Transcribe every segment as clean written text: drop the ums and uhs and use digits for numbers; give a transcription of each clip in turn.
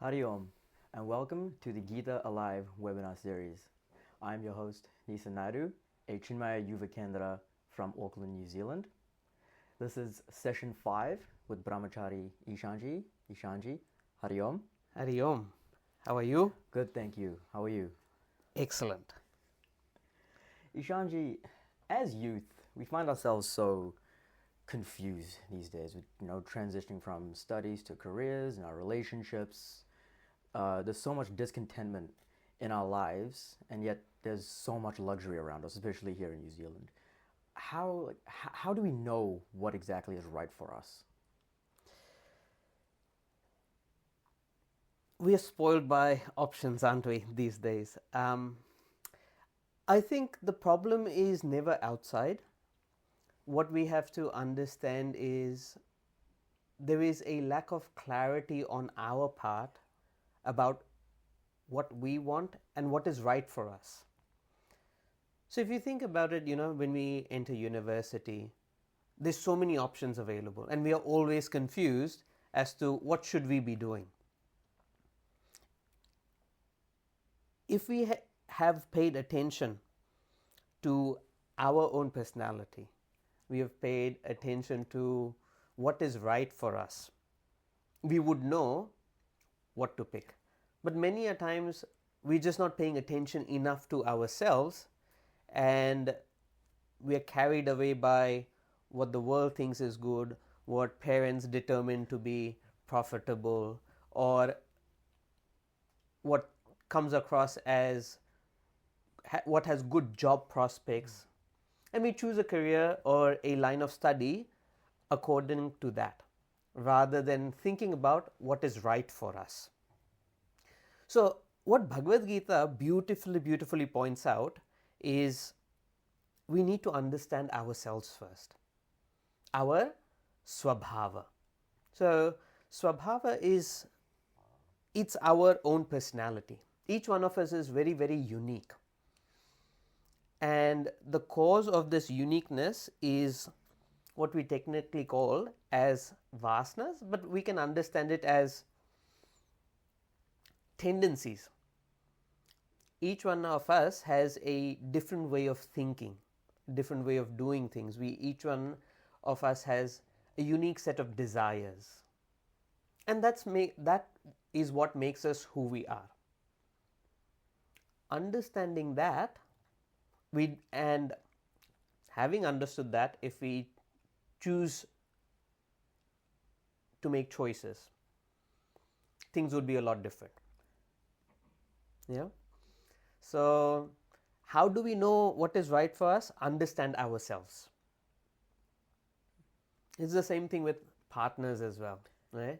Hari Om, and welcome to the Gita Alive webinar series. I'm your host, Nisan Naidu, a Chinmaya Yuva Kendra from Auckland, New Zealand. This is session 5 with Brahmachari Ishaanji. Ishaanji, Hari Om. Hari Om. How are you? Good, thank you. How are you? Excellent. Ishaanji, as youth, we find ourselves so confused these days with transitioning from studies to careers and our relationships. There's so much discontentment in our lives, and yet there's so much luxury around us, especially here in New Zealand. How do we know what exactly is right for us? We are spoiled by options, aren't we, these days? I think the problem is never outside. What we have to understand is there is a lack of clarity on our part about what we want and what is right for us. So if you think about it, when we enter university, there's so many options available and we are always confused as to what should we be doing. If we have paid attention to our own personality, we have paid attention to what is right for us, we would know what to pick. But many a times we're just not paying attention enough to ourselves, and we are carried away by what the world thinks is good, what parents determine to be profitable, or what comes across as what has good job prospects, and we choose a career or a line of study according to that, rather than thinking about what is right for us. So what Bhagavad Gita beautifully points out is we need to understand ourselves first, our Swabhava. So Swabhava it's our own personality. Each one of us is very, very unique. And the cause of this uniqueness is what we technically call as vasanas, but we can understand it as tendencies. Each one of us has a different way of thinking, different way of doing things. Each one of us has a unique set of desires. And that is what makes us who we are. Understanding that, and having understood that, if we choose to make choices, things would be a lot different. Yeah. So how do we know what is right for us? Understand ourselves. It's the same thing with partners as well, right?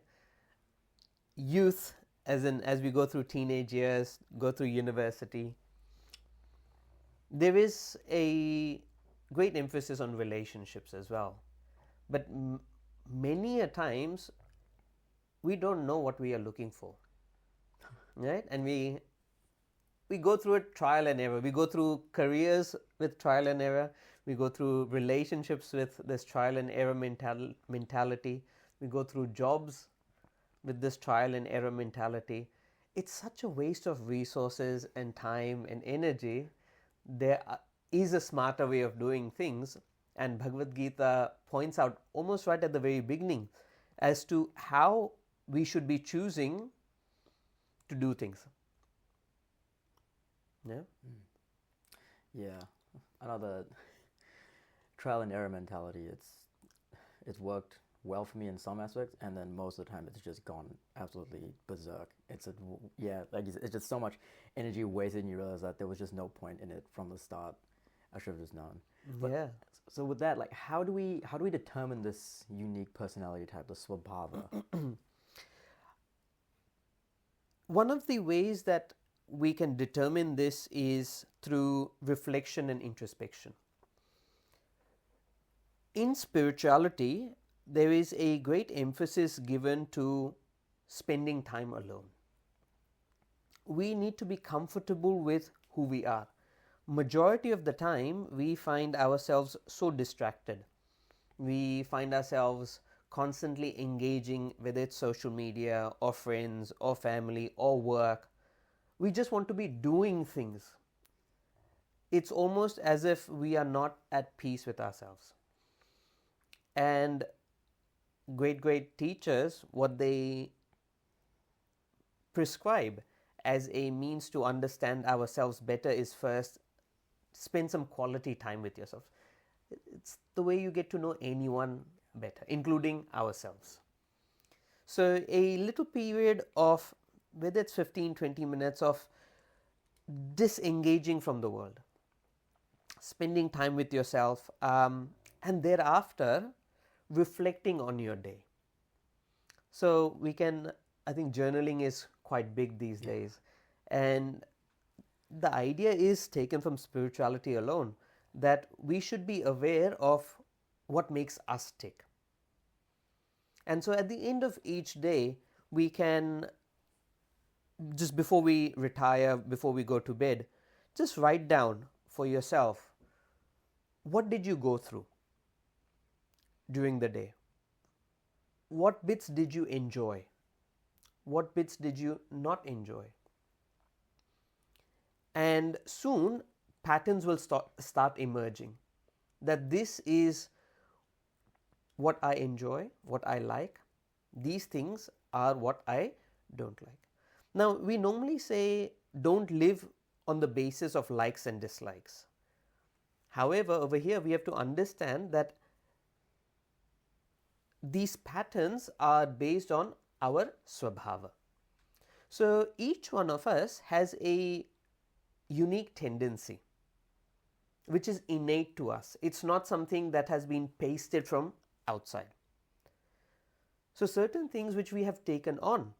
Youth, as we go through teenage years, go through university, there is a great emphasis on relationships as well. But many a times, we don't know what we are looking for, right? And we go through a trial and error. We go through careers with trial and error. We go through relationships with this trial and error mentality. We go through jobs with this trial and error mentality. It's such a waste of resources and time and energy. There is a smarter way of doing things, and Bhagavad Gita points out almost right at the very beginning as to how we should be choosing to do things. Yeah? Yeah, another trial and error mentality. It's worked well for me in some aspects, and then most of the time it's just gone absolutely berserk. It's just so much energy wasted, and you realize that there was just no point in it from the start. I should have just known. But, yeah. So with that, how do we determine this unique personality type, the Swabhava? One of the ways that we can determine this is through reflection and introspection. In spirituality, there is a great emphasis given to spending time alone. We need to be comfortable with who we are. Majority of the time, we find ourselves so distracted. We find ourselves constantly engaging, whether it's social media or friends or family or work. We just want to be doing things. It's almost as if we are not at peace with ourselves. And great teachers, what they prescribe as a means to understand ourselves better is first spend some quality time with yourself. It's the way you get to know anyone better, including ourselves. So a little period of, whether it's 15-20 minutes of disengaging from the world, spending time with yourself, and thereafter reflecting on your day. So we can, I think journaling is quite big these days, and the idea is taken from spirituality alone, that we should be aware of what makes us tick. And so at the end of each day, we can, just before we retire, before we go to bed, just write down for yourself, what did you go through during the day? What bits did you enjoy? What bits did you not enjoy? And soon patterns will start emerging, that this is what I enjoy, what I like. These things are what I don't like. Now, we normally say don't live on the basis of likes and dislikes. However, over here we have to understand that these patterns are based on our swabhava. So each one of us has a unique tendency which is innate to us. It's not something that has been pasted from outside. So certain things which we have taken on,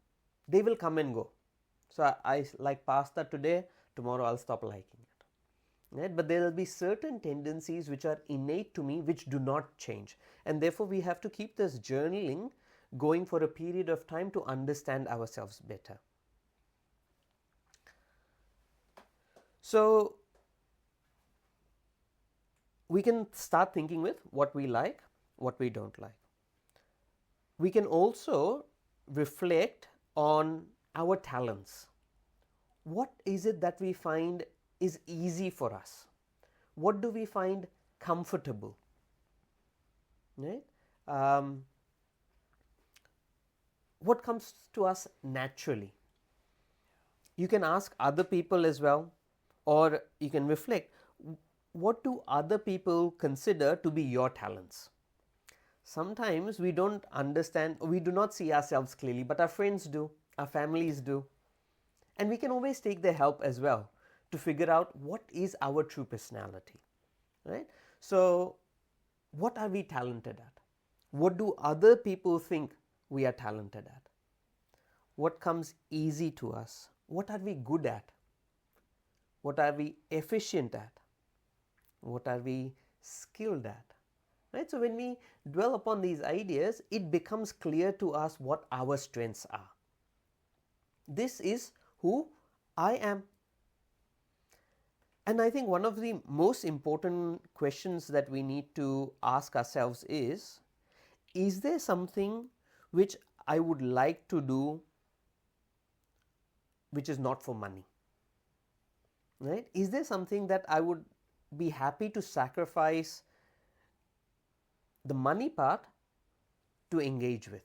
they will come and go. So I like pasta today, tomorrow I'll stop liking it. Right? But there will be certain tendencies which are innate to me which do not change. And therefore we have to keep this journaling going for a period of time to understand ourselves better. So we can start thinking with what we like, what we don't like. We can also reflect on our talents. What is it that we find is easy for us? What do we find comfortable? Right? What comes to us naturally? You can ask other people as well, or you can reflect, what do other people consider to be your talents? Sometimes we don't understand, we do not see ourselves clearly, but our friends do, our families do. And we can always take their help as well to figure out what is our true personality. Right? So, what are we talented at? What do other people think we are talented at? What comes easy to us? What are we good at? What are we efficient at? What are we skilled at? Right? So when we dwell upon these ideas, it becomes clear to us what our strengths are. This is who I am. And I think one of the most important questions that we need to ask ourselves is there something which I would like to do which is not for money? Right? Is there something that I would be happy to sacrifice the money part to engage with?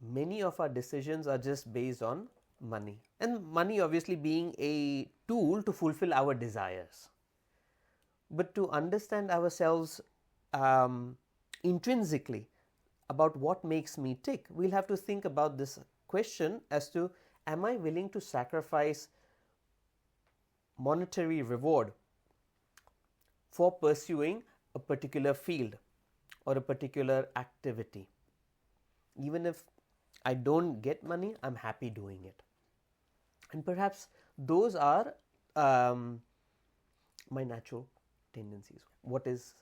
Many of our decisions are just based on money, and money obviously being a tool to fulfill our desires. But to understand ourselves intrinsically about what makes me tick, we'll have to think about this question as to, am I willing to sacrifice monetary reward for pursuing a particular field or a particular activity? Even if I don't get money, I'm happy doing it. And perhaps those are my natural tendencies. What is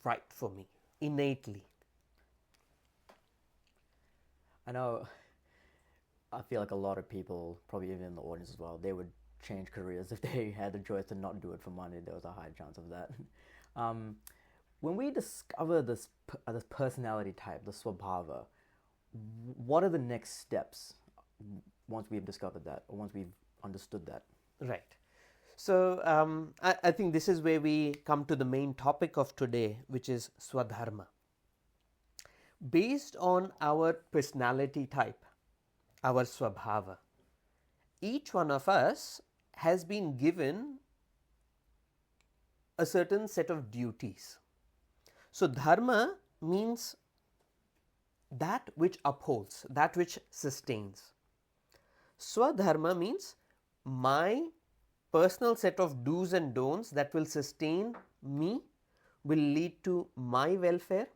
right for me innately? I know, I feel like a lot of people, probably even in the audience as well, they would change careers if they had the choice to not do it for money. There was a high chance of that. when we discover this personality type, the Swabhava, what are the next steps once we've discovered that, or once we've understood that? Right. So I think this is where we come to the main topic of today, which is Swadharma. Based on our personality type, our Swabhava, each one of us has been given a certain set of duties. So dharma means that which upholds, that which sustains. Swadharma means my personal set of do's and don'ts that will sustain me, will lead to my welfare,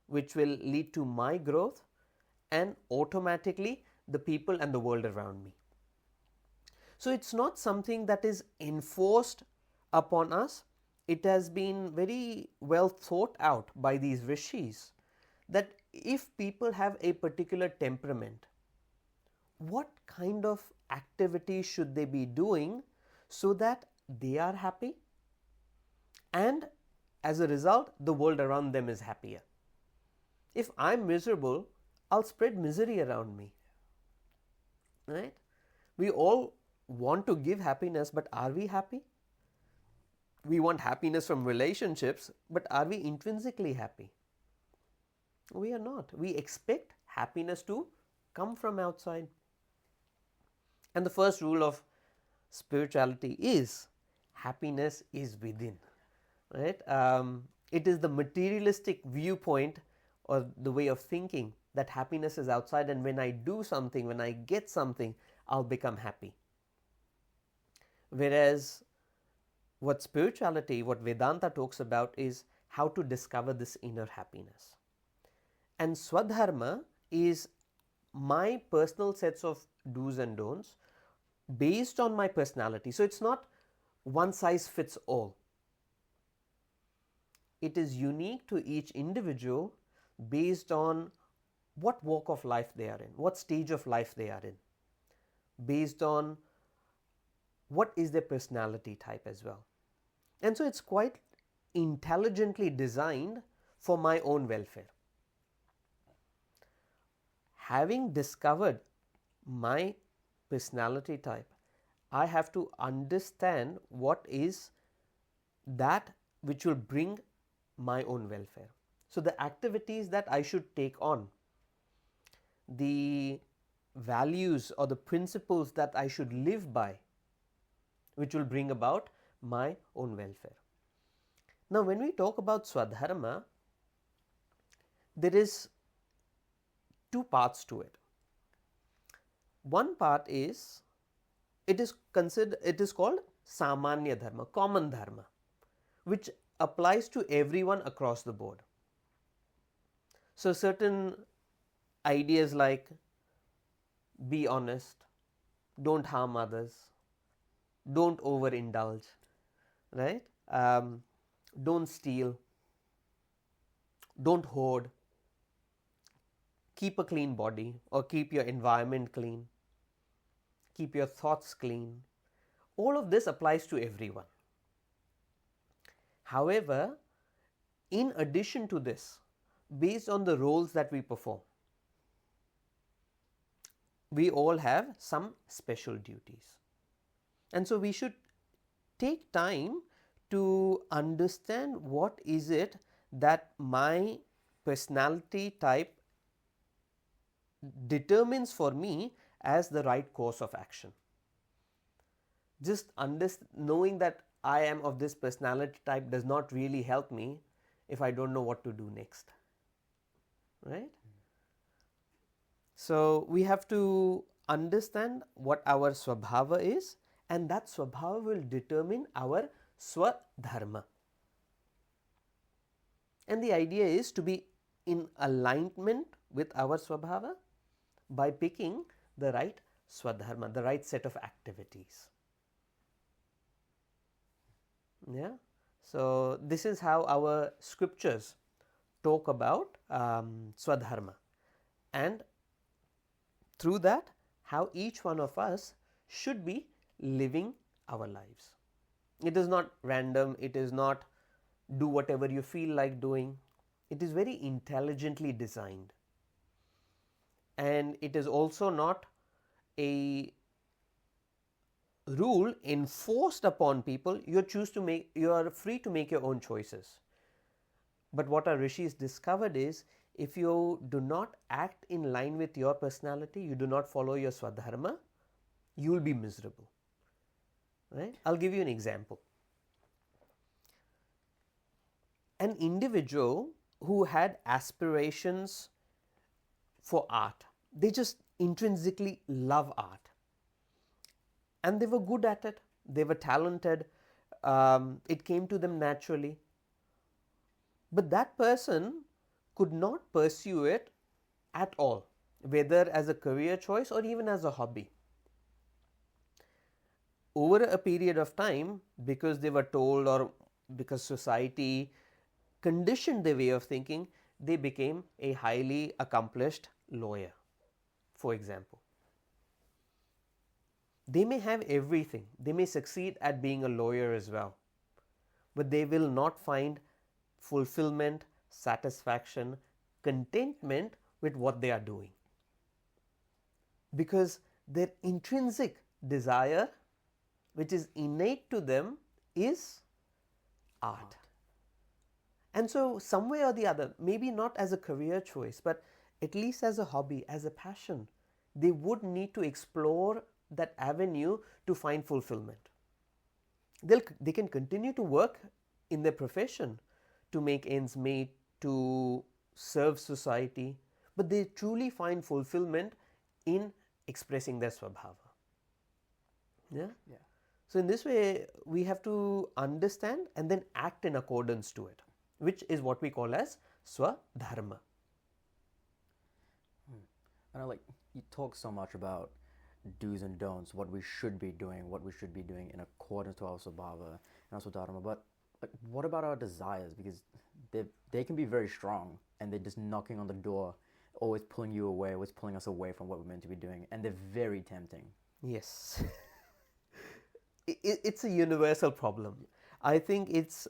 which will lead to my growth, and automatically the people and the world around me. So it's not something that is enforced upon us. It has been very well thought out by these rishis that if people have a particular temperament, what kind of activities should they be doing so that they are happy, and as a result the world around them is happier. If I'm miserable, I'll spread misery around me. Right? We all want to give happiness, but are we happy? We want happiness from relationships, but are we intrinsically happy? We are not. We expect happiness to come from outside. And the first rule of spirituality is happiness is within. Right? It is the materialistic viewpoint or the way of thinking that happiness is outside, and when I do something, when I get something, I'll become happy. Whereas what spirituality, what Vedanta talks about is how to discover this inner happiness. And Swadharma is my personal sets of do's and don'ts based on my personality. So it's not one size fits all. It is unique to each individual based on what walk of life they are in, what stage of life they are in, based on what is their personality type as well. And so it's quite intelligently designed for my own welfare. Having discovered my personality type, I have to understand what is that which will bring my own welfare. So the activities that I should take on, the values or the principles that I should live by, which will bring about my own welfare. Now, when we talk about Swadharma, there is two parts to it. One part is, it is called Samanya Dharma, common Dharma, which applies to everyone across the board. So certain ideas like be honest, don't harm others, don't overindulge, right? Don't steal, don't hoard, keep a clean body or keep your environment clean, keep your thoughts clean. All of this applies to everyone. However, in addition to this, based on the roles that we perform, we all have some special duties. And so we should take time to understand what is it that my personality type determines for me as the right course of action. Just knowing that I am of this personality type does not really help me if I don't know what to do next. Right? So we have to understand what our Swabhava is, and that Swabhava will determine our Swadharma. And the idea is to be in alignment with our Swabhava by picking the right Swadharma, the right set of activities. Yeah. So this is how our scriptures talk about Swadharma, and through that, how each one of us should be living our lives. It is not random, it is not do whatever you feel like doing. It is very intelligently designed. And it is also not a rule enforced upon people. You are free to make your own choices. But what our rishis discovered is, if you do not act in line with your personality, you do not follow your Swadharma, you will be miserable. Right? I'll give you an example. An individual who had aspirations for art, they just intrinsically love art. And they were good at it, they were talented, it came to them naturally. But that person could not pursue it at all, whether as a career choice or even as a hobby. Over a period of time, because they were told or because society conditioned their way of thinking, they became a highly accomplished lawyer, for example. They may have everything, they may succeed at being a lawyer as well, but they will not find fulfillment, satisfaction, contentment with what they are doing, because their intrinsic desire, which is innate to them, is art. And so, some way or the other, maybe not as a career choice, but at least as a hobby, as a passion, they would need to explore that avenue to find fulfillment. They can continue to work in their profession to make ends meet, to serve society, but they truly find fulfillment in expressing their Swabhava. Yeah? Yeah. So, in this way, we have to understand and then act in accordance to it, which is what we call as Swadharma. I know, like, you talk so much about do's and don'ts, what we should be doing in accordance to our Swabhava and our Swadharma, but like, what about our desires? Because they can be very strong, and they're just knocking on the door, always pulling you away, always pulling us away from what we're meant to be doing, and they're very tempting. Yes. It's a universal problem. I think it's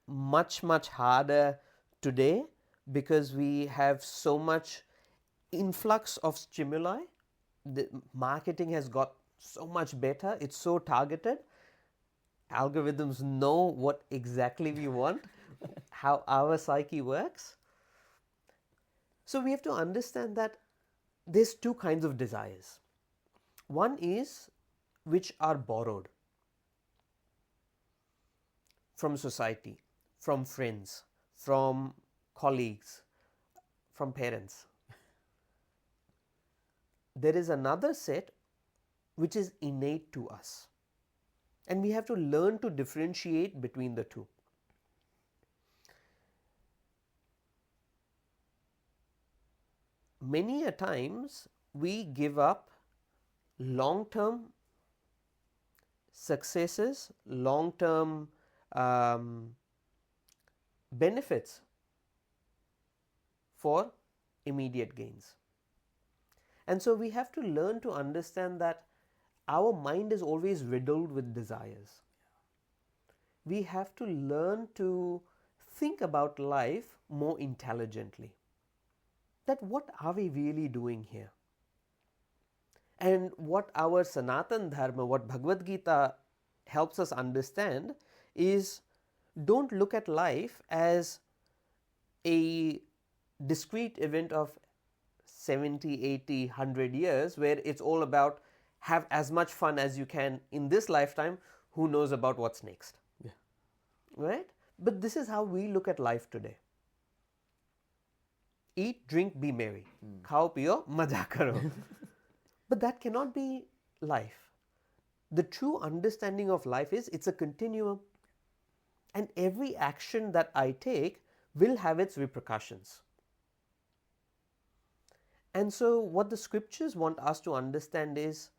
much harder today because we have so much influx of stimuli. The marketing has got so much better, it's so targeted. Algorithms know what exactly we want, how our psyche works. So we have to understand that there's two kinds of desires. One is which are borrowed from society, from friends, from colleagues, from parents. There is another set which is innate to us, and we have to learn to differentiate between the two. Many a times we give up long-term successes, long-term benefits for immediate gains. And so we have to learn to understand that our mind is always riddled with desires. We have to learn to think about life more intelligently. That what are we really doing here? And what our Sanatan Dharma, what Bhagavad Gita helps us understand is, don't look at life as a discrete event of 70, 80, 100 years where it's all about have as much fun as you can in this lifetime, who knows about what's next. Yeah. Right? But this is how we look at life today. Eat, drink, be merry. Khao, piyo, maja karo. But that cannot be life. The true understanding of life is it's a continuum. And every action that I take will have its repercussions. And so what the scriptures want us to understand is,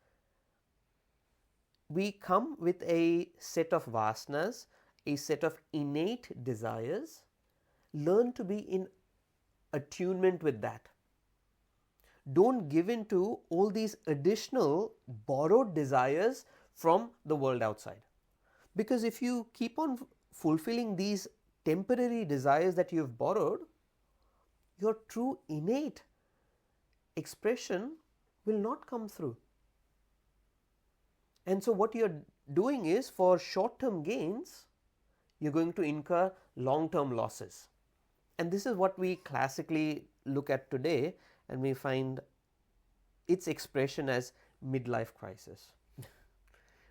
we come with a set of vasanas, a set of innate desires. Learn to be in attunement with that. Don't give in to all these additional borrowed desires from the world outside. Because if you keep on fulfilling these temporary desires that you have borrowed, your true innate expression will not come through. And so what you're doing is, for short-term gains, you're going to incur long-term losses. And this is what we classically look at today, and we find its expression as midlife crisis,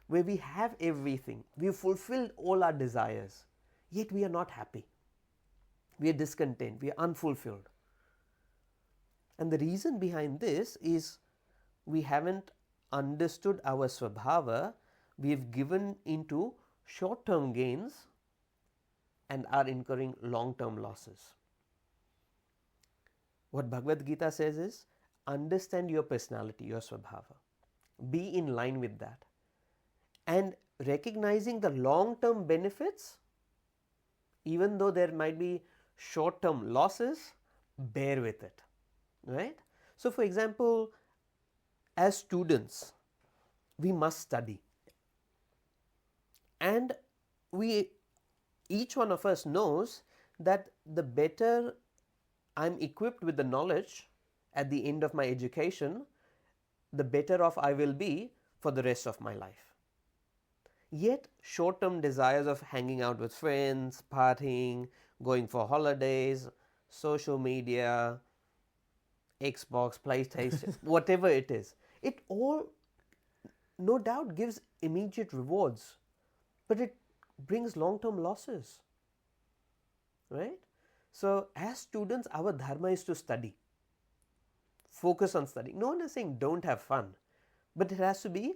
where we have everything, we've fulfilled all our desires, yet we are not happy, we are discontent, we are unfulfilled. And the reason behind this is we haven't understood our Swabhava, we have given into short-term gains and are incurring long-term losses. What Bhagavad Gita says is, understand your personality, your Swabhava, be in line with that, and recognizing the long-term benefits, even though there might be short-term losses, bear with it, right? So for example, as students, we must study, and each one of us knows that the better I'm equipped with the knowledge at the end of my education, the better off I will be for the rest of my life. Yet short-term desires of hanging out with friends, partying, going for holidays, social media, Xbox, PlayStation, whatever it is, it all no doubt gives immediate rewards, but it brings long-term losses, right? So as students, our dharma is to study, focus on studying. No one is saying don't have fun, but it has to be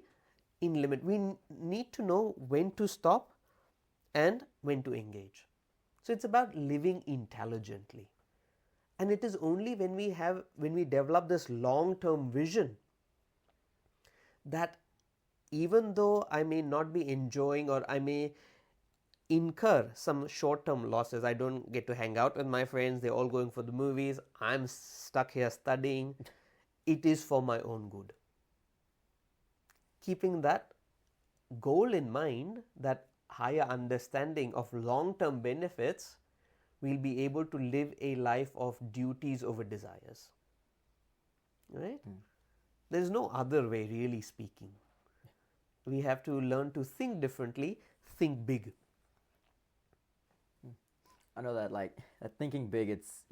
in limit. We need to know when to stop and when to engage. So it's about living intelligently, and it is only when we develop this long-term vision that even though I may not be enjoying, or I may incur some short-term losses, I don't get to hang out with my friends, they're all going for the movies, I'm stuck here studying, it is for my own good. Keeping that goal in mind, that higher understanding of long-term benefits, we'll be able to live a life of duties over desires, right? There is no other way, really speaking. We have to learn to think differently, think big. I know that, like, thinking big, it's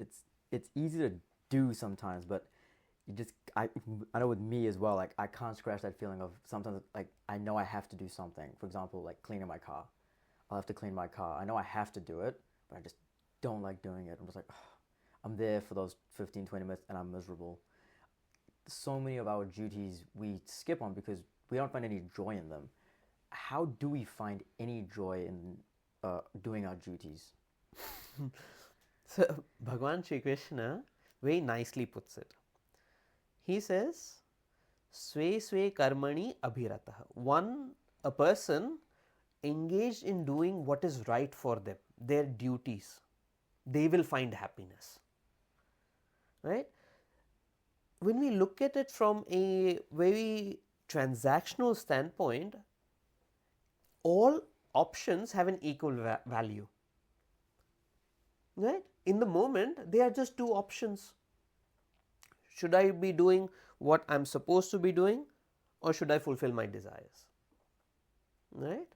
easy to do sometimes, but I know with me as well, like, I can't scratch that feeling of sometimes, like, I know I have to do something. For example, like cleaning my car. I'll have to clean my car. I know I have to do it, but I just don't like doing it. I'm just like, I'm there for those 15, 20 minutes and I'm miserable. So many of our duties we skip on because we don't find any joy in them. How do we find any joy in doing our duties? So Bhagavan Shri Krishna very nicely puts it. He says, Sve Sve Karmani Abhiratah. A person engaged in doing what is right for them, their duties, they will find happiness, right? When we look at it from a very transactional standpoint, all options have an equal value, right? In the moment, they are just two options. Should I be doing what I'm supposed to be doing, or should I fulfill my desires, right?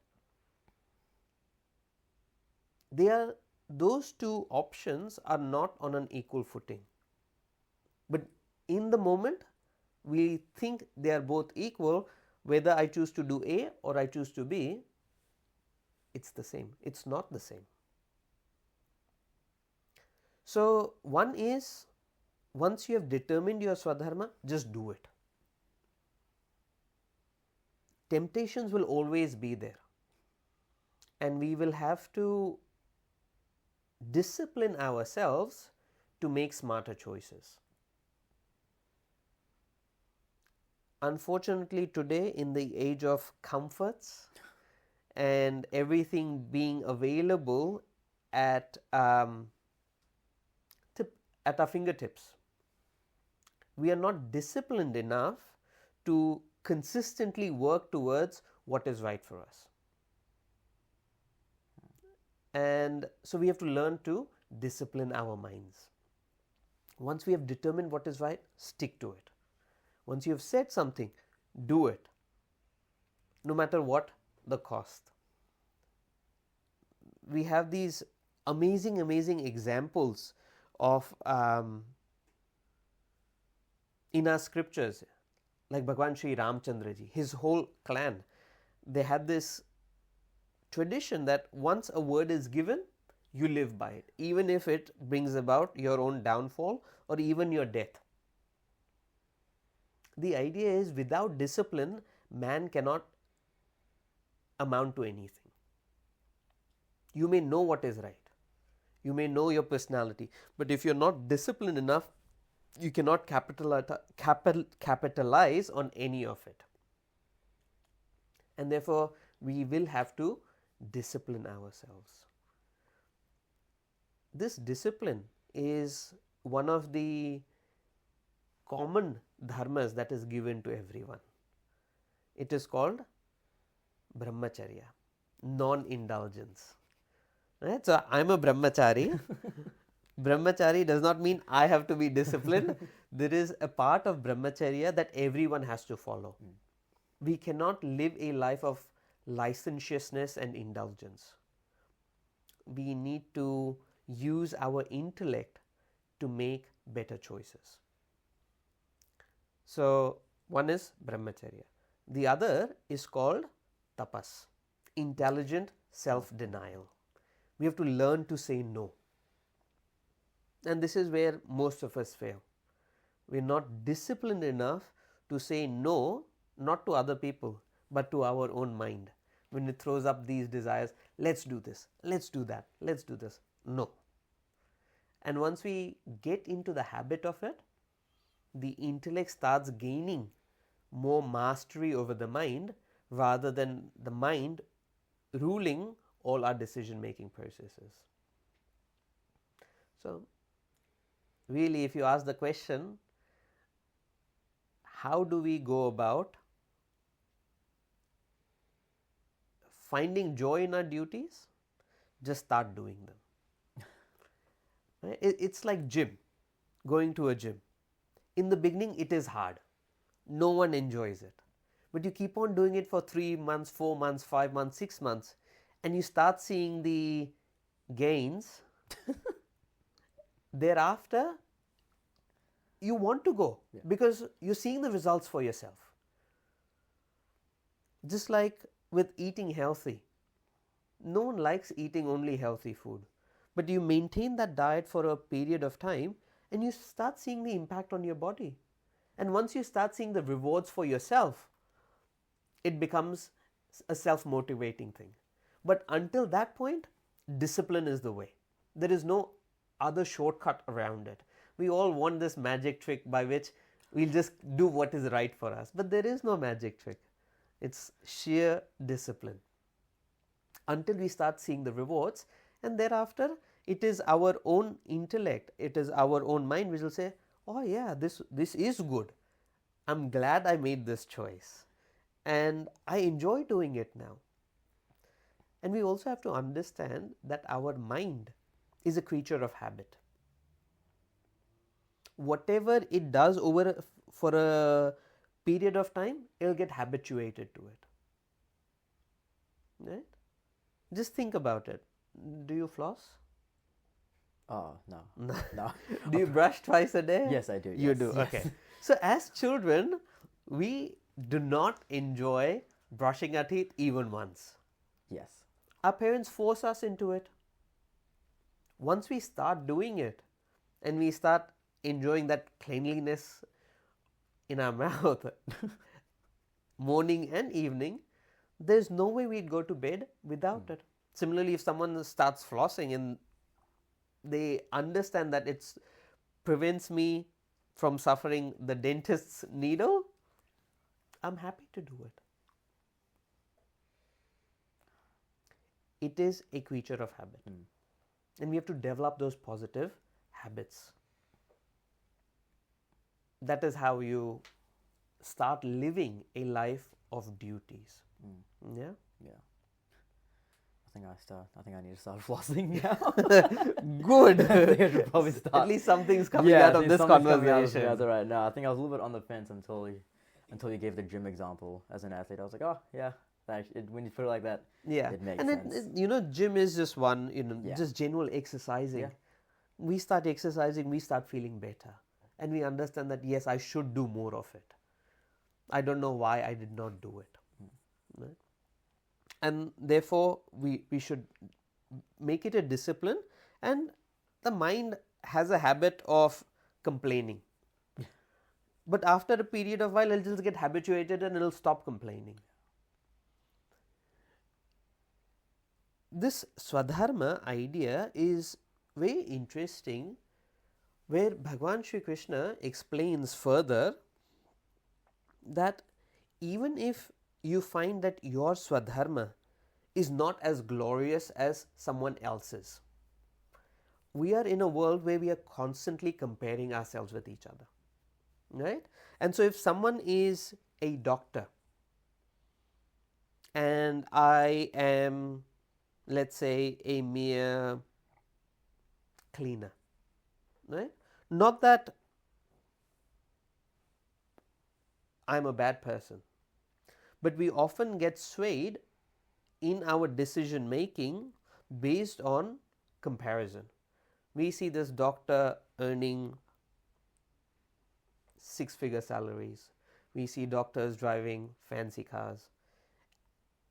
Those two options are not on an equal footing, but in the moment we think they are both equal. Whether I choose to do A or I choose to B, it's the same. It's not the same. So one is, once you have determined your Swadharma, just do it. Temptations will always be there, and we will have to discipline ourselves to make smarter choices. Unfortunately, today, in the age of comforts and everything being available at our fingertips, we are not disciplined enough to consistently work towards what is right for us. And so we have to learn to discipline our minds. Once we have determined what is right, stick to it. Once you have said something, do it, no matter what the cost. We have these amazing examples of in our scriptures, like Bhagwan Sri Ramchandra ji, his whole clan, they had this tradition that once a word is given, you live by it, even if it brings about your own downfall or even your death. The idea is, without discipline, man cannot amount to anything. You may know what is right, you may know your personality, but if you're not disciplined enough, you cannot capitalize on any of it. And therefore, we will have to discipline ourselves. This discipline is one of the common dharmas that is given to everyone. It is called Brahmacharya, non-indulgence. Right? So, I am a Brahmachari. Brahmachari does not mean I have to be disciplined. There is a part of Brahmacharya that everyone has to follow. We cannot live a life of licentiousness and indulgence. We need to use our intellect to make better choices. So, one is Brahmacharya. The other is called tapas, intelligent self-denial. We have to learn to say no. And this is where most of us fail. We are not disciplined enough to say no, not to other people, but to our own mind. When it throws up these desires, let's do this, let's do that, let's do this. No. And once we get into the habit of it, the intellect starts gaining more mastery over the mind rather than the mind ruling all our decision making processes. So, really, if you ask the question, how do we go about finding joy in our duties? Just start doing them. Right? It's like gym, going to a gym. In the beginning, it is hard. No one enjoys it. But you keep on doing it for 3 months, 4 months, 5 months, 6 months, and you start seeing the gains. Thereafter, you want to go because you're seeing the results for yourself. Just like with eating healthy, no one likes eating only healthy food, but you maintain that diet for a period of time and you start seeing the impact on your body. And once you start seeing the rewards for yourself, it becomes a self-motivating thing. But until that point, discipline is the way. There is no other shortcut around it. We all want this magic trick by which we'll just do what is right for us. But there is no magic trick. It's sheer discipline. Until we start seeing the rewards, and thereafter it is our own intellect, it is our own mind which will say, oh yeah, this is good. I'm glad I made this choice. And I enjoy doing it now. And we also have to understand that our mind is a creature of habit. Whatever it does for a period of time, it will get habituated to it. Right? Just think about it. Do you floss? Oh, no. No. Do you brush twice a day? Yes, I do. You yes, do, yes. okay. So as children, we do not enjoy brushing our teeth even once. Yes. Our parents force us into it. Once we start doing it and we start enjoying that cleanliness in our mouth morning and evening, there's no way we'd go to bed without it. Similarly, if someone starts flossing and they understand that it prevents me from suffering the dentist's needle, I'm happy to do it. It is a creature of habit. And we have to develop those positive habits. That is how you start living a life of duties. Yeah? Yeah. I think I need to start flossing now. Good. I think I should probably start. At least something's coming Yeah, I out of think this something's coming out of conversation. me. That's right. No, I think I was a little bit on the fence until you gave the gym example as an athlete. I was like, oh yeah, when you put it like that, Yeah, it makes and sense. gym is just one, Yeah. just general exercising. Yeah. We start exercising, we start feeling better, and we understand that yes, I should do more of it. I don't know why I did not do it, right? And therefore we should make it a discipline. And the mind has a habit of complaining, but after a period of while, it'll just get habituated and it'll stop complaining. This Swadharma idea is very interesting, where Bhagavan Shri Krishna explains further that even if you find that your Swadharma is not as glorious as someone else's, we are in a world where we are constantly comparing ourselves with each other, right? And so if someone is a doctor and I am, let's say, a mere cleaner, right? Not that I'm a bad person, but we often get swayed in our decision making based on comparison. We see this doctor earning 6-figure salaries. We see doctors driving fancy cars,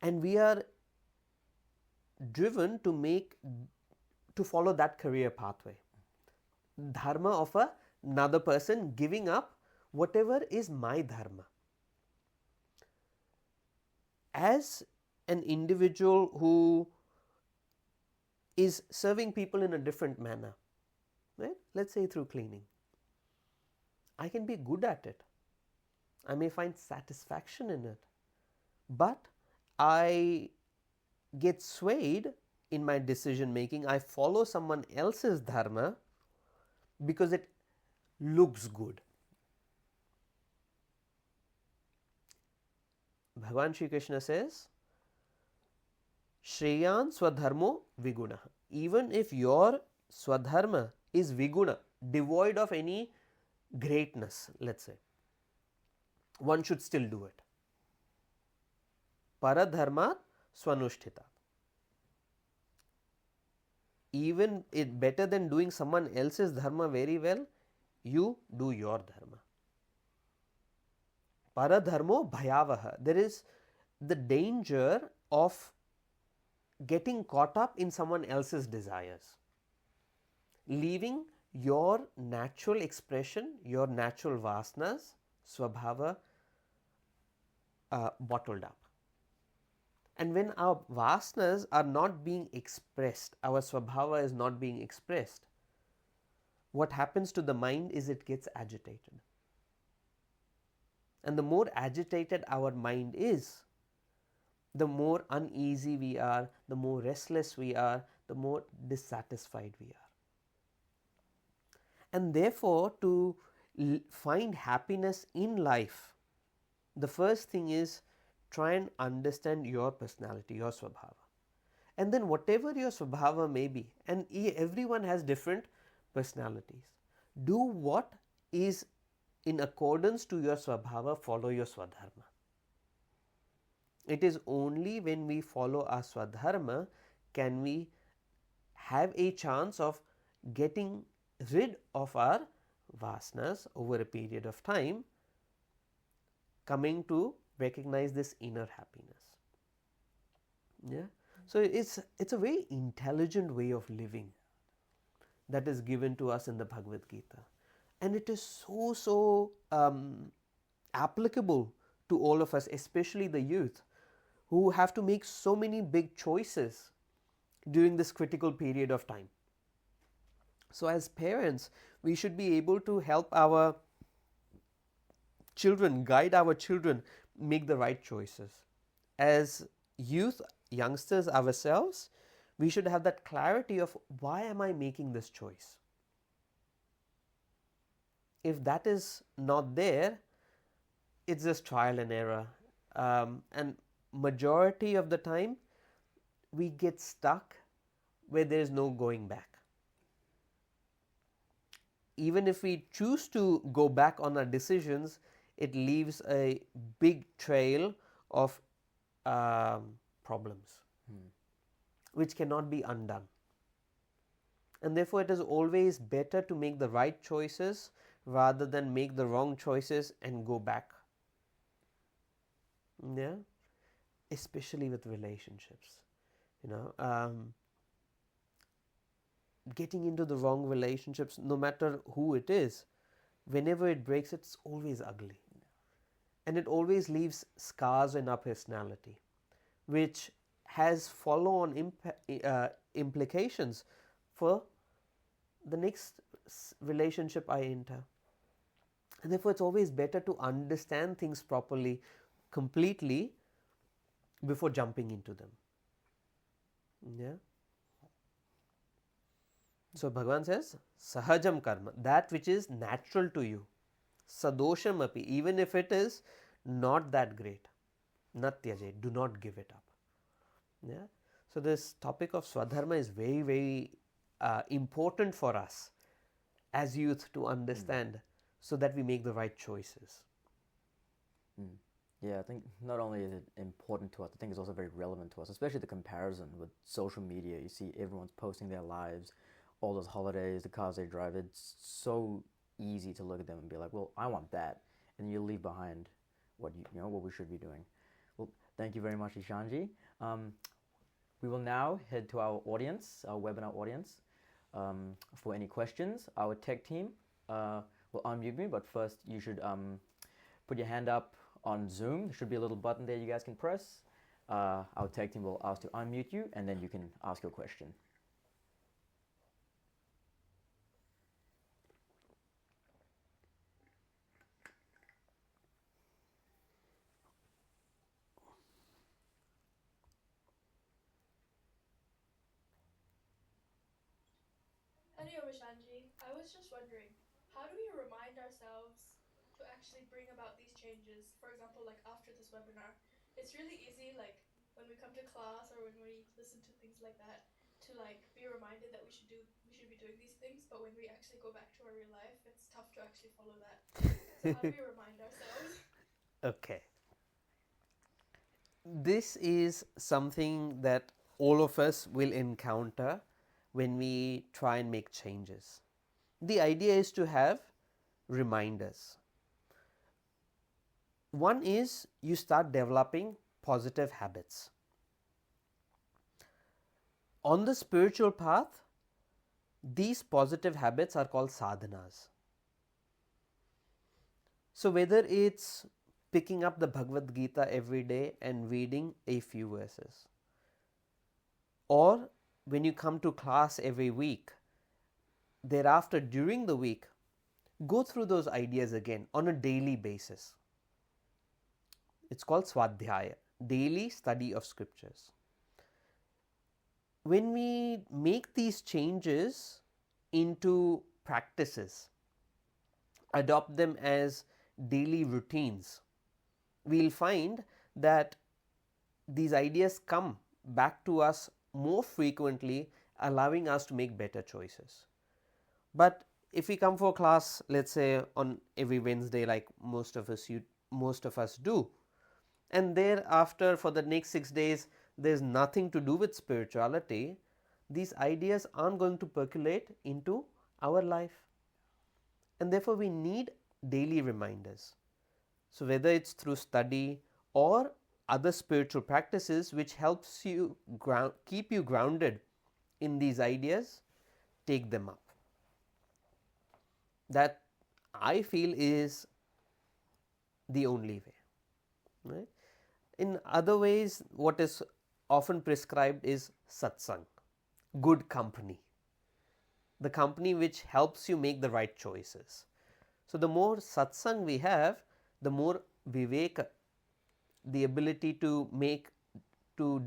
and we are driven to follow that career pathway. Dharma of another person, giving up whatever is my dharma. As an individual who is serving people in a different manner, right? Let's say through cleaning, I can be good at it. I may find satisfaction in it, but I get swayed in my decision making. I follow someone else's dharma because it looks good. Bhagavan Shri Krishna says, Shreyan Swadharmo Viguna. Even if your Swadharma is Viguna, devoid of any greatness, let's say, one should still do it. Paradharmat Swanushtita. Even it better than doing someone else's dharma very well, you do your dharma. Paradharmo bhayavaha. There is the danger of getting caught up in someone else's desires, leaving your natural expression, your natural vasanas, swabhava, bottled up. And when our vasanas are not being expressed, our swabhava is not being expressed, what happens to the mind is it gets agitated. And the more agitated our mind is, the more uneasy we are, the more restless we are, the more dissatisfied we are. And therefore, to find happiness in life, the first thing is try and understand your personality, your swabhava. And then whatever your swabhava may be, and everyone has different personalities, do what is in accordance to your swabhava, follow your swadharma. It is only when we follow our swadharma can we have a chance of getting rid of our vasanas over a period of time, coming to recognize this inner happiness. Yeah. So it's a very intelligent way of living that is given to us in the Bhagavad Gita, and it is so applicable to all of us, especially the youth, who have to make so many big choices during this critical period of time. So as parents, we should be able to help our children, guide our children, make the right choices. As youth, youngsters ourselves, we should have that clarity of why am I making this choice? If that is not there, it's just trial and error. And majority of the time, we get stuck where there is no going back. Even if we choose to go back on our decisions, it leaves a big trail of problems which cannot be undone. And therefore, it is always better to make the right choices rather than make the wrong choices and go back. Yeah, especially with relationships. Getting into the wrong relationships, no matter who it is, whenever it breaks, it's always ugly. And it always leaves scars in our personality, which has follow-on implications for the next relationship I enter. And therefore, it's always better to understand things properly, completely, before jumping into them. Yeah. So Bhagavan says, Sahajam karma, that which is natural to you. Sadosham api, even if it is not that great. Natyaje, do not give it up. Yeah. So this topic of Swadharma is very, very important for us as youth to understand, so that we make the right choices. Yeah, I think not only is it important to us, I think it's also very relevant to us, especially the comparison with social media. You see everyone's posting their lives, all those holidays, the cars they drive. It's so easy to look at them and be like, well, I want that. And you leave behind what what we should be doing. Well, thank you very much, Ishaanji. We will now head to our audience, our webinar audience, for any questions. Our tech team will unmute me, but first you should put your hand up on Zoom. There should be a little button there you guys can press. Our tech team will ask to unmute you, and then you can ask your question. Hello, Ishaanji. I was just wondering, how do we remind ourselves to actually bring about these changes? For example, like after this webinar, it's really easy, like when we come to class or when we listen to things like that, to like be reminded that we should be doing these things. But when we actually go back to our real life, it's tough to actually follow that. So how do we remind ourselves? Okay. This is something that all of us will encounter when we try and make changes. The idea is to have reminders. One is you start developing positive habits. On the spiritual path, these positive habits are called sadhanas. So whether it's picking up the Bhagavad Gita every day and reading a few verses, or when you come to class every week, thereafter during the week, go through those ideas again on a daily basis. It's called Swadhyaya, daily study of scriptures. When we make these changes into practices, adopt them as daily routines, we'll find that these ideas come back to us more frequently, allowing us to make better choices. But if we come for class, let's say on every Wednesday, like most of us do, and thereafter for the next 6 days there's nothing to do with spirituality, these ideas aren't going to percolate into our life. And therefore we need daily reminders. So whether it's through study or other spiritual practices which helps you keep you grounded in these ideas, take them up. That I feel is the only way. Right? In other ways, what is often prescribed is satsang, good company, the company which helps you make the right choices. So the more satsang we have, the more viveka, the ability to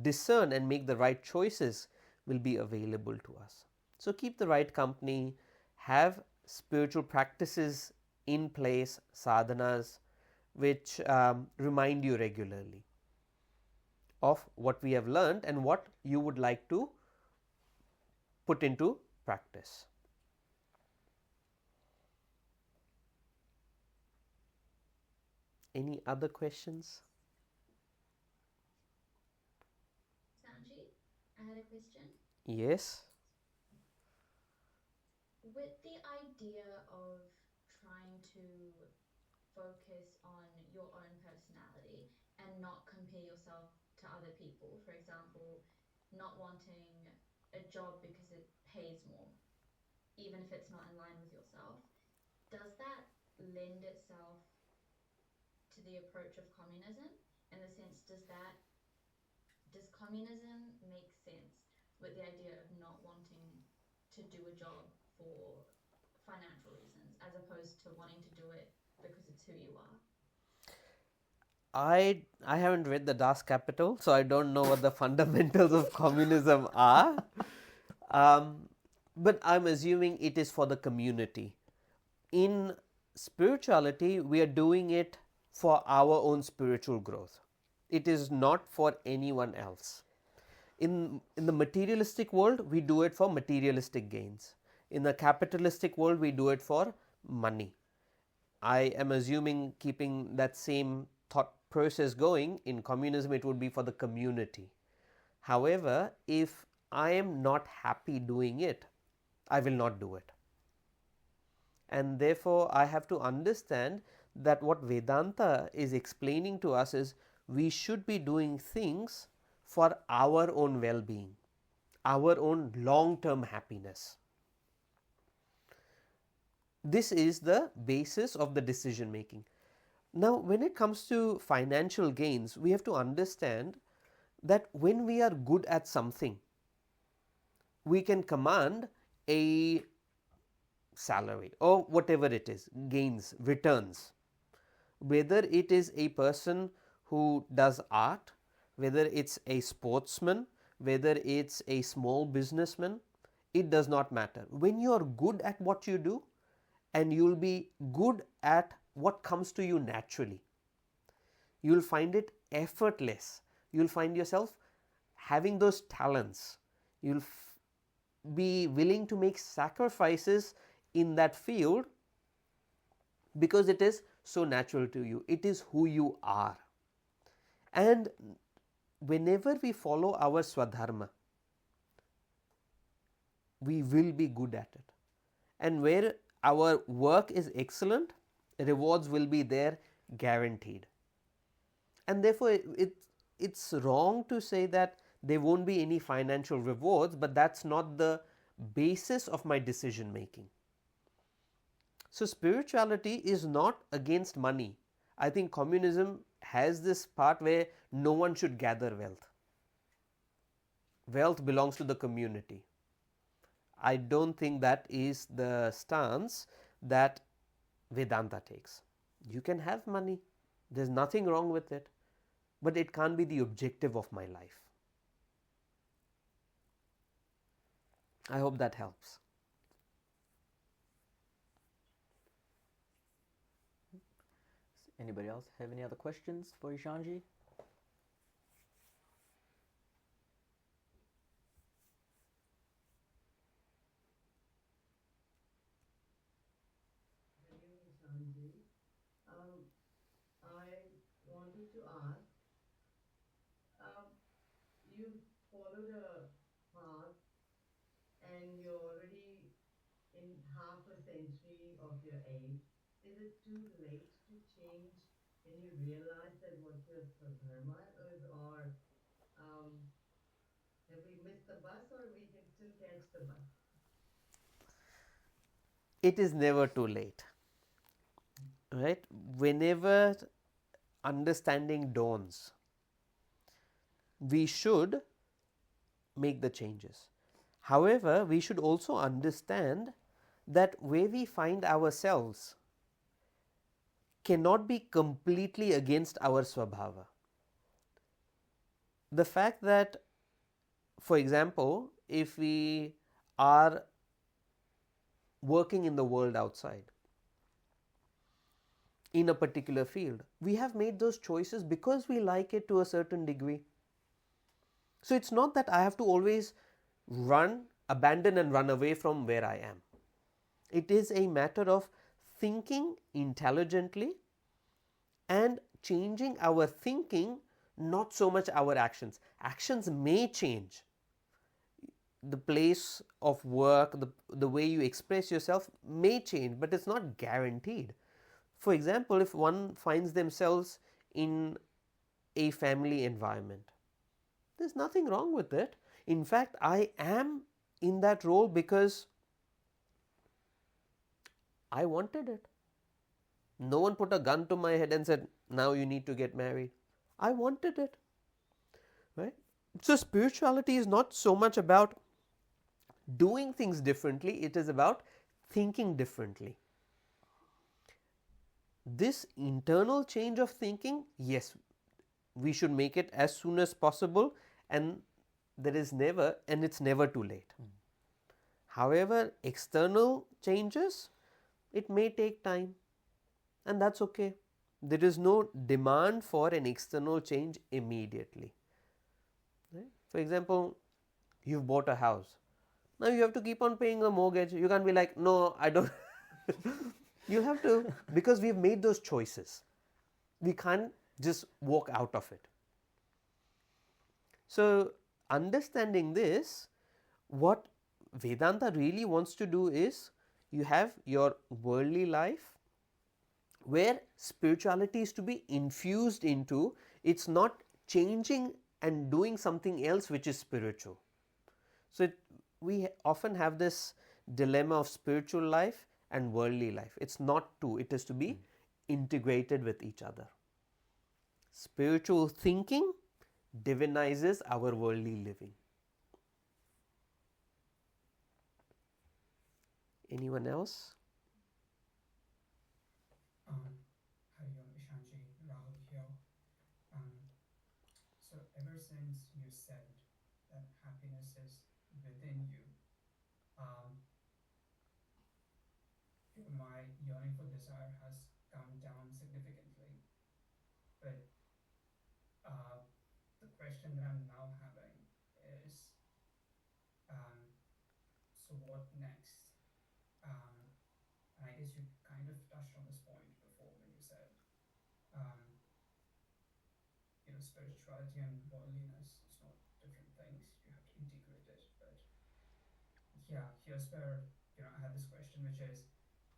discern and make the right choices will be available to us. So keep the right company, have spiritual practices in place, sadhanas, which remind you regularly. of what we have learned and what you would like to put into practice. Any other questions? Sanji, I had a question. Yes. With the idea of trying to focus on your own personality and not compare yourself to other people, for example, not wanting a job because it pays more, even if it's not in line with yourself, does that lend itself to the approach of communism? In the sense, does communism make sense with the idea of not wanting to do a job for financial reasons as opposed to wanting to do it because it's who you are? I haven't read the Das Kapital, so I don't know what the fundamentals of communism are. But I'm assuming it is for the community. In spirituality, we are doing it for our own spiritual growth. It is not for anyone else. In the materialistic world, we do it for materialistic gains. In the capitalistic world, we do it for money. I am assuming, keeping that same thought process going, in communism it would be for the community. However, if I am not happy doing it, I will not do it. And therefore, I have to understand that what Vedanta is explaining to us is we should be doing things for our own well-being, our own long-term happiness. This is the basis of the decision making. Now, when it comes to financial gains, we have to understand that when we are good at something, we can command a salary or whatever it is, gains, returns. Whether it is a person who does art, whether it's a sportsman, whether it's a small businessman, it does not matter. When you are good at what you do, and you'll be good at what comes to you naturally, you'll find it effortless. You'll find yourself having those talents. You'll be willing to make sacrifices in that field because it is so natural to you. It is who you are. And whenever we follow our Swadharma, we will be good at it. And where our work is excellent, rewards will be there guaranteed. And therefore, it's wrong to say that there won't be any financial rewards, but that's not the basis of my decision making. So, spirituality is not against money. I think communism has this part where no one should gather wealth. Wealth belongs to the community. I don't think that is the stance that Vedanta takes. You can have money, there's nothing wrong with it, but it can't be the objective of my life. I hope that helps. Anybody else have any other questions for Ishaanji? I wanted to ask, you followed a path and you're already in half a century of your age. Is it too late to change when you realize that what your Swadharma is, or have we missed the bus, or we can still catch the bus? It is never too late. Right? Whenever understanding dawns, we should make the changes. However, we should also understand that where we find ourselves cannot be completely against our Swabhava. The fact that, for example, if we are working in the world outside, in a particular field, we have made those choices because we like it to a certain degree. So it's not that I have to always abandon and run away from where I am. It is a matter of thinking intelligently and changing our thinking, not so much our actions. Actions may change. The place of work, the way you express yourself may change, but it's not guaranteed. For example, if one finds themselves in a family environment, there's nothing wrong with it. In fact, I am in that role because I wanted it. No one put a gun to my head and said, now you need to get married. I wanted it. Right? So spirituality is not so much about doing things differently, it is about thinking differently. This internal change of thinking, yes, we should make it as soon as possible, and it's never too late. However, external changes, it may take time, and that's okay. There is no demand for an external change immediately. Right? For example, you've bought a house. Now you have to keep on paying a mortgage. You can't be like, no, I don't. You have to, because we've made those choices. We can't just walk out of it. So, understanding this, what Vedanta really wants to do is, you have your worldly life where spirituality is to be infused into. It's not changing and doing something else which is spiritual. So, we often have this dilemma of spiritual life and worldly life. It's not two, it is to be integrated with each other. Spiritual thinking divinizes our worldly living. Anyone else? Hari Om Ishanji, Rahul here. So ever since you said that happiness is within you, my yearning for desire has come down significantly. But the question that I'm now having is, so what next? And I guess you kind of touched on this point before when you said, spirituality and worldliness is not different things. You have to integrate it. But yeah, here's where I had this question, which is,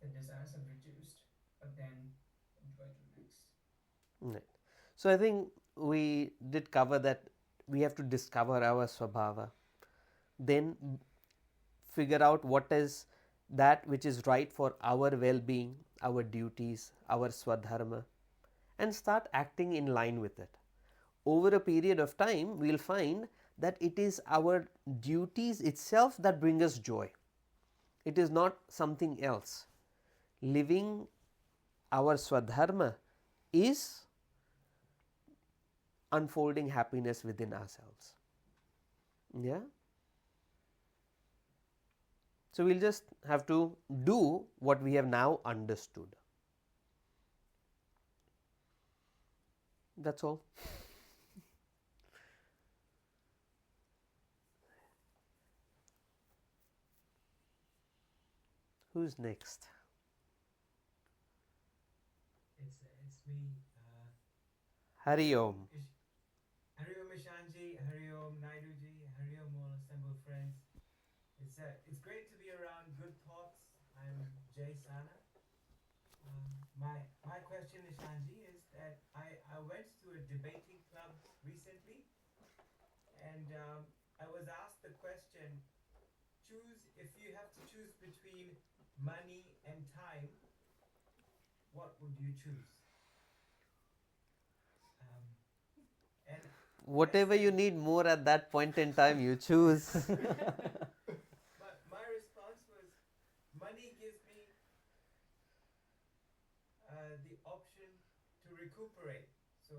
the desires have reduced, but then what do I do next? Right. So I think we did cover that we have to discover our Swabhava, then figure out what is that which is right for our well-being, our duties, our Swadharma, and start acting in line with it. Over a period of time, we will find that it is our duties itself that bring us joy. It is not something else. Living our Swadharma is unfolding happiness within ourselves. Yeah? So we'll just have to do what we have now understood. That's all. Who's next? It's me. Hari Om. Hari Om Ishanji, Hari Om Naiduji, Hari Om all assembled friends. It's great to be around good thoughts. I'm Jay Sana. My question, Ishanji, is that I went to a debating club recently, and I was asked the question: if you have to choose between money and time, what would you choose? And Whatever you need more at that point in time, you choose. my response was, money gives me the option to recuperate. So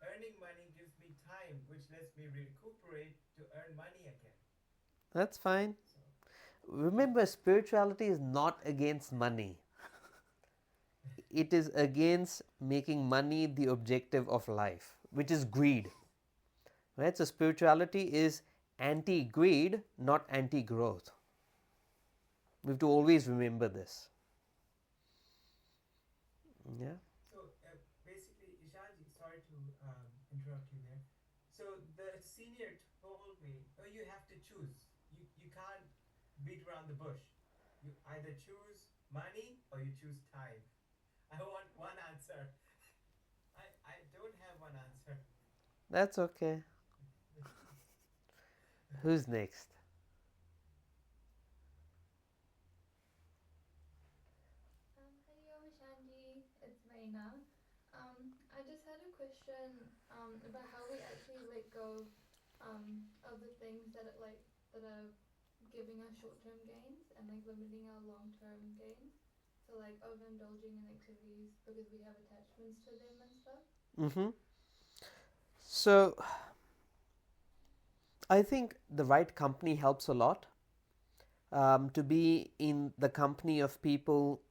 earning money gives me time, which lets me recuperate to earn money again. That's fine. Remember, spirituality is not against money. It is against making money the objective of life, which is greed. right? So spirituality is anti-greed, not anti-growth. We have to always remember this. Yeah. So basically, Ishanji, sorry to interrupt you there. So the senior told me, "Oh, you have to choose. You can't beat around the bush. You either choose money or you choose time." I want one answer. I don't have one answer. That's okay. Who's next? Hello, Ishanji. It's Reina. I just had a question about how we actually let go of the things that are giving us short-term gains and like limiting our long-term gains. So like overindulging in activities because we have attachments to them and stuff. Mm-hmm. So I think the right company helps a lot. To be in the company of people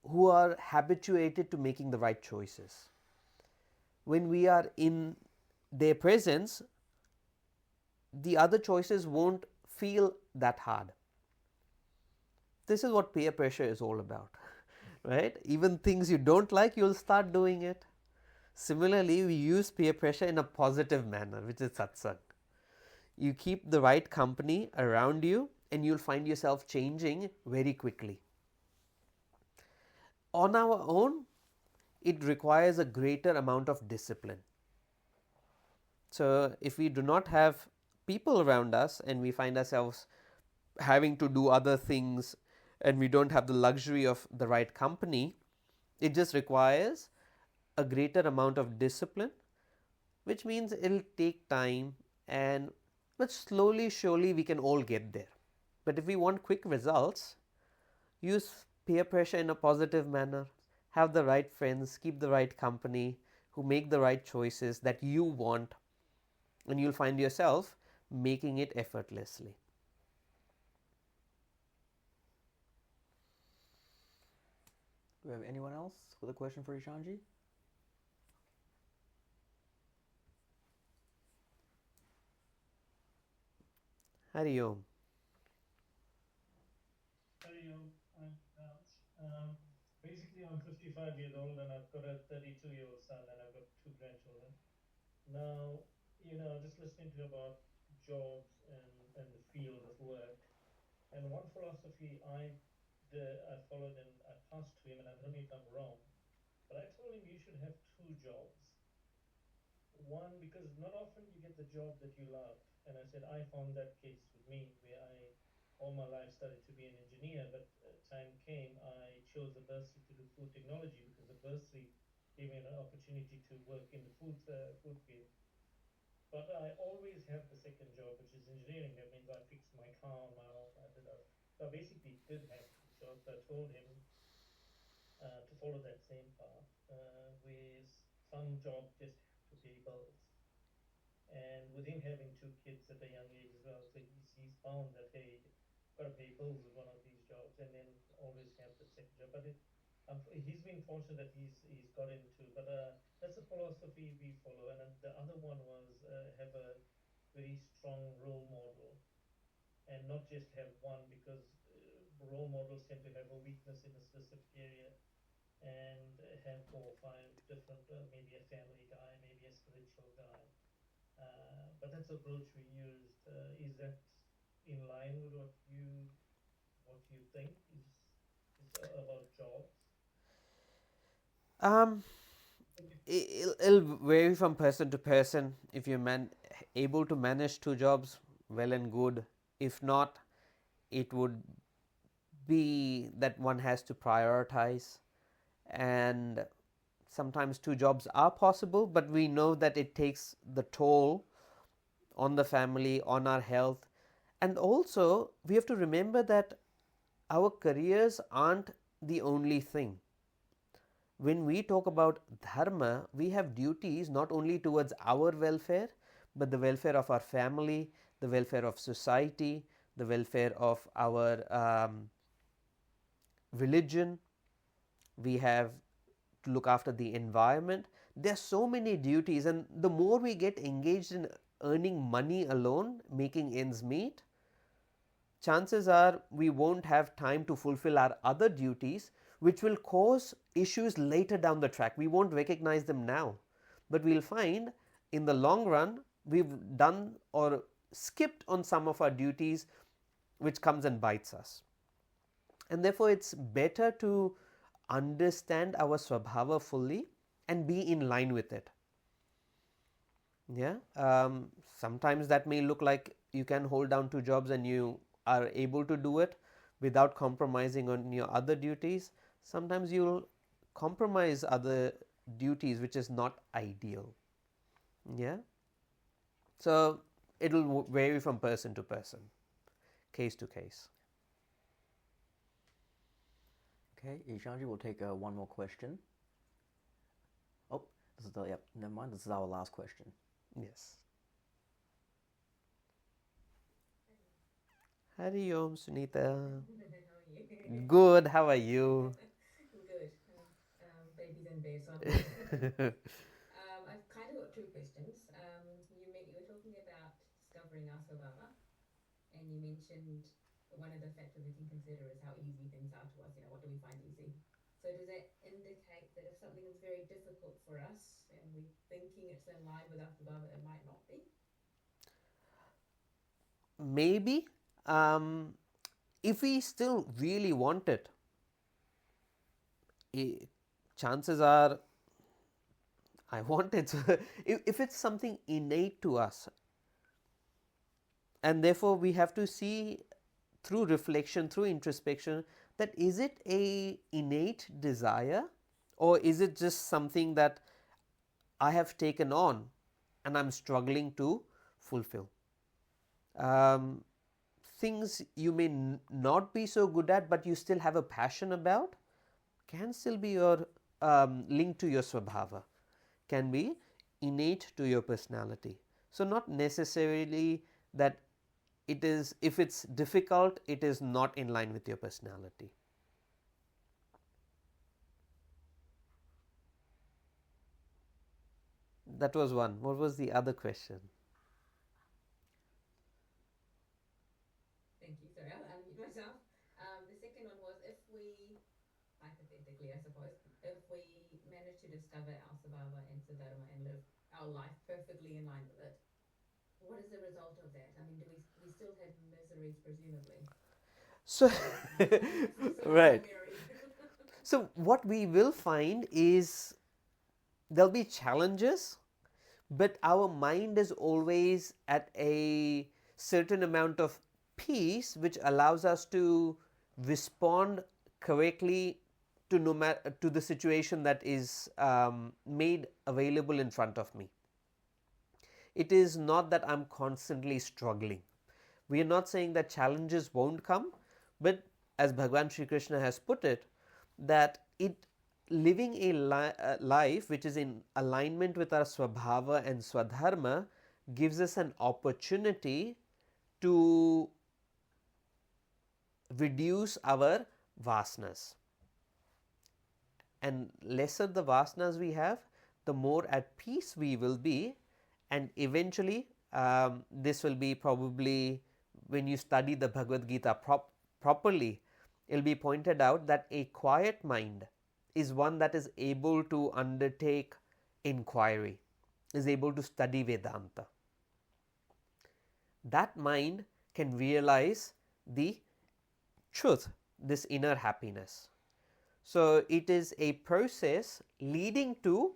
who are habituated to making the right choices. When we are in their presence, the other choices won't feel that hard. This is what peer pressure is all about, right? Even things you don't like, you'll start doing it. Similarly, we use peer pressure in a positive manner, which is satsang. You keep the right company around you and you'll find yourself changing very quickly. On our own, it requires a greater amount of discipline. So, if we do not have people around us and we find ourselves having to do other things and we don't have the luxury of the right company, it just requires a greater amount of discipline, which means it'll take time, and but slowly, surely we can all get there. But if we want quick results, use peer pressure in a positive manner, have the right friends, keep the right company, who make the right choices that you want, and you'll find yourself making it effortlessly. Do we have anyone else with a question for Ishanji? Hari Om. Hey, I'm Raj. Basically, I'm 55 years old and I've got a 32-year-old son and I've got two grandchildren. Now, just listening to about jobs and the field of work, and one philosophy I followed and I passed to him, and I don't know if I'm wrong, but I told him you should have two jobs. One, because not often you get the job that you love, and I said I found that case with me, where I all my life studied to be an engineer, but time came I chose a bursary to do food technology because the bursary gave me an opportunity to work in the food field. But I always have the second job, which is engineering. That means I fixed my car on my own. So I basically did have two jobs. I told him to follow that same path, where some jobs just have to pay bills. And with him having two kids at a young age as well, so he's found that, hey, got to pay bills with one of these jobs, and then always have the second job. But he's been fortunate that he's got into. But that's a philosophy we follow. And then the other one was have a very strong role model, and not just have one, because role models tend to have a weakness in a specific area, and have four or five different, maybe a family guy, maybe a spiritual guy. But that's approach we used. Is that in line with what you think is about jobs? Um, it'll vary from person to person. If you're able to manage two jobs, well and good. If not, it would be that one has to prioritize, and sometimes two jobs are possible, but we know that it takes the toll on the family, on our health. And also, we have to remember that our careers aren't the only thing. When we talk about dharma, we have duties not only towards our welfare, but the welfare of our family, the welfare of society, the welfare of our religion. We have to look after the environment. There are so many duties, and the more we get engaged in earning money alone, making ends meet, chances are we won't have time to fulfill our other duties, which will cause issues later down the track. We won't recognize them now, but we'll find in the long run we've done or skipped on some of our duties, which comes and bites us. And therefore, it's better to understand our Swabhava fully and be in line with it. Yeah, sometimes that may look like you can hold down 2 jobs and you are able to do it without compromising on your other duties. Sometimes you'll compromise other duties, which is not ideal. Yeah, so it'll vary from person to person, case to case. Okay, Ishanji, we'll take one more question. Oh, this is never mind. This is our last question. Yes. Hari Om, Sunita. How are you? Good. How are you? Good. Baby's in bed, so I've kind of got 2 questions. You were talking about discovering our Swabhava, and you mentioned one of the factors we can consider is how easy things are to us. You know, what do we find easy? So does that indicate that if something is very difficult for us and we're thinking it's in line with our Swabhava, it might not be? Maybe. If we still really want it, chances are I want it. If it's something innate to us, and therefore we have to see through reflection, through introspection, that is it a innate desire, or is it just something that I have taken on and I'm struggling to fulfill? Things you may not be so good at, but you still have a passion about, can still be your linked to your Swabhava, can be innate to your personality. So not necessarily that it is, if it's difficult, it is not in line with your personality. That was one. What was the other question? Thank you. Sorry, I'll unmute myself. The second one was, if we, hypothetically, I suppose, if we manage to discover our Swabhava and Swadharma and live our life perfectly in line with it, what is the result of that? I mean, do we still have miseries, presumably? So, right. So, what we will find is there'll be challenges, but our mind is always at a certain amount of peace, which allows us to respond correctly to to the situation that is made available in front of me. It is not that I'm constantly struggling. We are not saying that challenges won't come, but as Bhagavan Sri Krishna has put it, that living a life which is in alignment with our Swabhava and Swadharma gives us an opportunity to reduce our vasanas. And lesser the vasanas we have, the more at peace we will be, and eventually this will be probably, when you study the Bhagavad Gita properly, it will be pointed out that a quiet mind is one that is able to undertake inquiry, is able to study Vedanta. That mind can realize the truth, this inner happiness. So it is a process leading to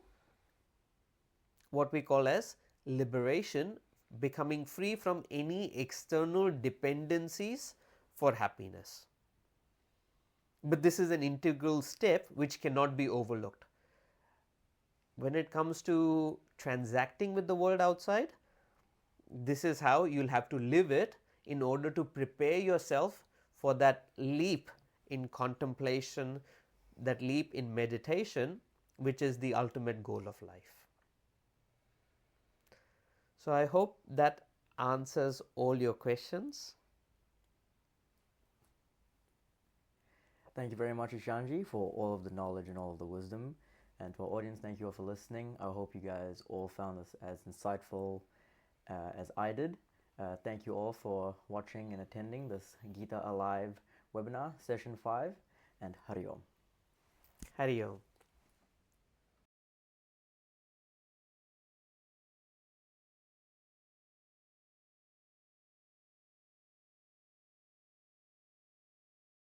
what we call as liberation, becoming free from any external dependencies for happiness. But this is an integral step which cannot be overlooked. When it comes to transacting with the world outside, this is how you'll have to live it in order to prepare yourself for that leap in contemplation, that leap in meditation, which is the ultimate goal of life. So I hope that answers all your questions. Thank you very much, Ishanji, for all of the knowledge and all of the wisdom. And to our audience, thank you all for listening. I hope you guys all found this as insightful as I did. Thank you all for watching and attending this Gita Alive webinar, session 5, and Hari Om. Hari Om.